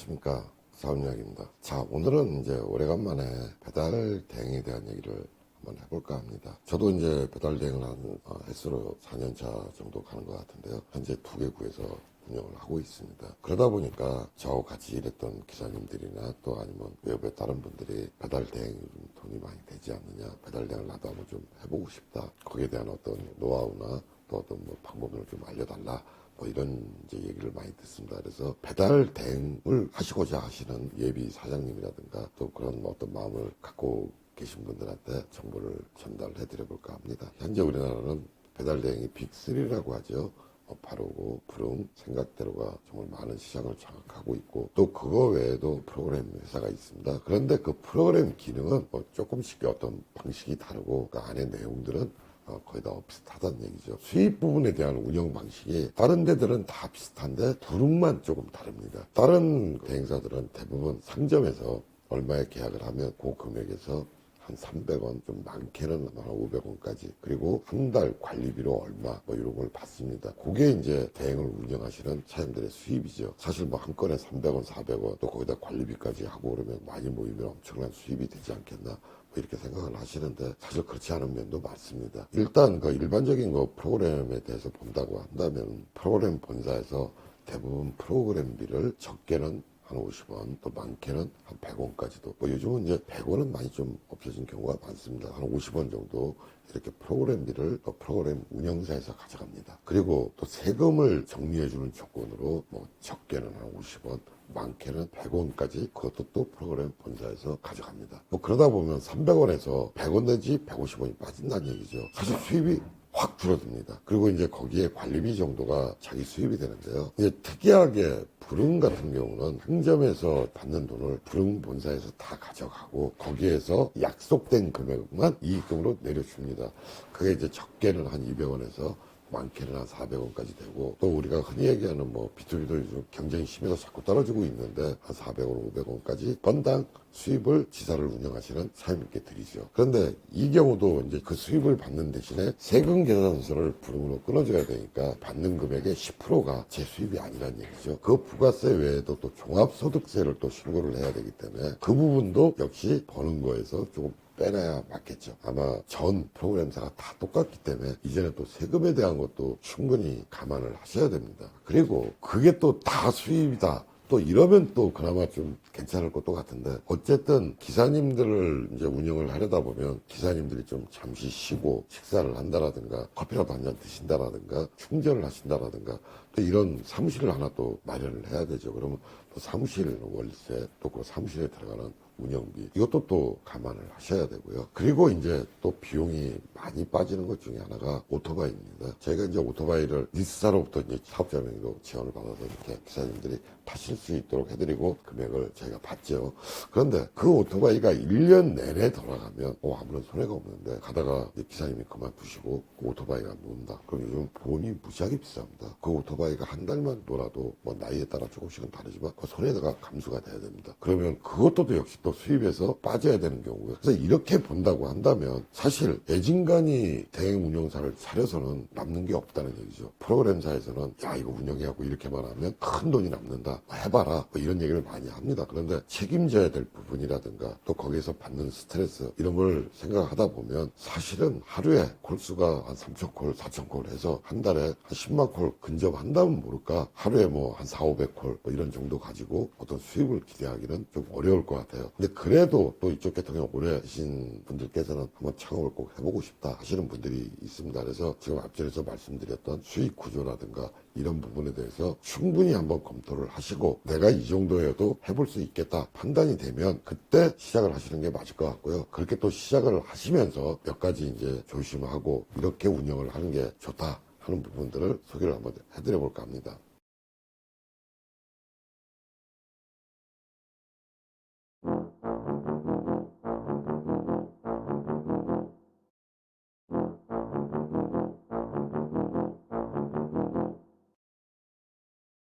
안녕하십니까, 사운양입니다. 자, 오늘은 이제 오래간만에 배달 대행에 대한 얘기를 한번 해볼까 합니다. 저도 이제 배달 대행을 한 횟수로 4년차 정도 가는 것 같은데요. 현재 2개 구에서 운영을 하고 있습니다. 그러다 보니까 저하고 같이 일했던 기사님들이나 또 아니면 외부의 다른 분들이 배달 대행이 좀 돈이 많이 되지 않느냐, 배달 대행을 나도 한번 좀 해보고 싶다, 거기에 대한 어떤 노하우나 또 어떤 뭐 방법을 좀 알려달라, 뭐 이런 이제 얘기를 많이 듣습니다. 그래서 배달 대행을 하시고자 하시는 예비 사장님이라든가 또 그런 어떤 마음을 갖고 계신 분들한테 정보를 전달해 드려볼까 합니다. 현재 우리나라는 배달 대행이 빅3라고 하죠. 바로고, 부릉, 생각대로가 정말 많은 시장을 장악하고 있고, 또 그거 외에도 프로그램 회사가 있습니다. 그런데 그 프로그램 기능은 조금씩 어떤 방식이 다르고 그 안에 내용들은 거의 다 비슷하다는 얘기죠. 수입 부분에 대한 운영 방식이 다른 데들은 다 비슷한데 부릉만 조금 다릅니다. 다른 대행사들은 대부분 상점에서 얼마에 계약을 하면 그 금액에서 한 300원, 좀 많게는 한 500원까지, 그리고 한 달 관리비로 얼마, 뭐 이런 걸 받습니다. 그게 이제 대행을 운영하시는 사장님들의 수입이죠. 사실 뭐 한 건에 300원, 400원, 또 거기다 관리비까지 하고 그러면 많이 모이면 엄청난 수입이 되지 않겠나, 뭐 이렇게 생각을 하시는데 사실 그렇지 않은 면도 많습니다. 일단 그 일반적인 거 프로그램에 대해서 본다고 한다면 프로그램 본사에서 대부분 프로그램비를 적게는 한 50원, 또 많게는 한 100원까지도. 뭐 요즘은 이제 100원은 많이 좀 없어진 경우가 많습니다. 한 50원 정도 이렇게 프로그램비를 또 프로그램 운영사에서 가져갑니다. 그리고 또 세금을 정리해주는 조건으로 뭐 적게는 한 50원, 많게는 100원까지 그것도 또 프로그램 본사에서 가져갑니다. 뭐 그러다 보면 300원에서 100원 내지 150원이 빠진다는 얘기죠. 사실 수입이 확 줄어듭니다. 그리고 이제 거기에 관리비 정도가 자기 수입이 되는데요. 이제 특이하게 부릉 같은 경우는 상점에서 받는 돈을 부릉 본사에서 다 가져가고 거기에서 약속된 금액만 이익금으로 내려줍니다. 그게 이제 적게는 한 200원에서 많게는 한 400원까지 되고, 또 우리가 흔히 얘기하는 뭐 B2B도 요즘 경쟁이 심해서 자꾸 떨어지고 있는데 한 400원, 500원까지 건당 수입을 지사를 운영하시는 사장님께 드리죠. 그런데 이 경우도 이제 그 수입을 받는 대신에 세금 계산서를 부릉으로 끊어줘야 되니까 받는 금액의 10%가 제 수입이 아니란 얘기죠. 그 부가세 외에도 또 종합소득세를 또 신고를 해야 되기 때문에 그 부분도 역시 버는 거에서 조금 빼놔야 맞겠죠. 아마 전 프로그램사가 다 똑같기 때문에 이제는 또 세금에 대한 것도 충분히 감안을 하셔야 됩니다. 그리고 그게 또 다 수입이다, 또 이러면 또 그나마 좀 괜찮을 것도 같은데, 어쨌든 기사님들을 이제 운영을 하려다 보면 기사님들이 좀 잠시 쉬고 식사를 한다라든가 커피라도 한 잔 드신다라든가 충전을 하신다라든가 또 이런 사무실을 하나 또 마련을 해야 되죠. 그러면 또 사무실 월세, 또 그 사무실에 들어가는 운영비, 이것도 또 감안을 하셔야 되고요. 그리고 이제 또 비용이 많이 빠지는 것 중에 하나가 오토바이입니다. 저희가 이제 오토바이를 리스사로부터 이제 사업자 명의로 지원을 받아서 이렇게 기사님들이 타실 수 있도록 해드리고 금액을 저희가 받죠. 그런데 그 오토바이가 1년 내내 돌아가면 아무런 손해가 없는데, 가다가 이제 기사님이 그만두시고 그 오토바이가 논다. 그럼 요즘 보험이 무지하게 비쌉니다. 그 오토바이가 한 달만 놀아도 뭐 나이에 따라 조금씩은 다르지만 그 손해가 감수가 돼야 됩니다. 그러면 그것도 역시 또 수입에서 빠져야 되는 경우고요. 그래서 이렇게 본다고 한다면 사실 애진간이 대행 운영사를 차려서는 남는 게 없다는 얘기죠. 프로그램사에서는 야, 이거 운영해갖고 이렇게만 하면 큰 돈이 남는다, 해봐라, 뭐 이런 얘기를 많이 합니다. 그런데 책임져야 될 부분이라든가 또 거기에서 받는 스트레스, 이런 걸 생각하다 보면 사실은 하루에 콜수가 한 3,000콜, 4,000콜 해서 한 달에 한 10만 콜 근접한다면 모를까, 하루에 뭐 한 4, 500콜 뭐 이런 정도 가지고 어떤 수입을 기대하기는 좀 어려울 것 같아요. 근데 그래도 또 이쪽 계통에 오래 하신 분들께서는 한번 창업을 꼭 해보고 싶다 하시는 분들이 있습니다. 그래서 지금 앞전에서 말씀드렸던 수익 구조라든가 이런 부분에 대해서 충분히 한번 검토를 하시고 내가 이 정도여도 해볼 수 있겠다 판단이 되면 그때 시작을 하시는 게 맞을 것 같고요. 그렇게 또 시작을 하시면서 몇 가지 이제 조심하고 이렇게 운영을 하는 게 좋다 하는 부분들을 소개를 한번 해드려 볼까 합니다.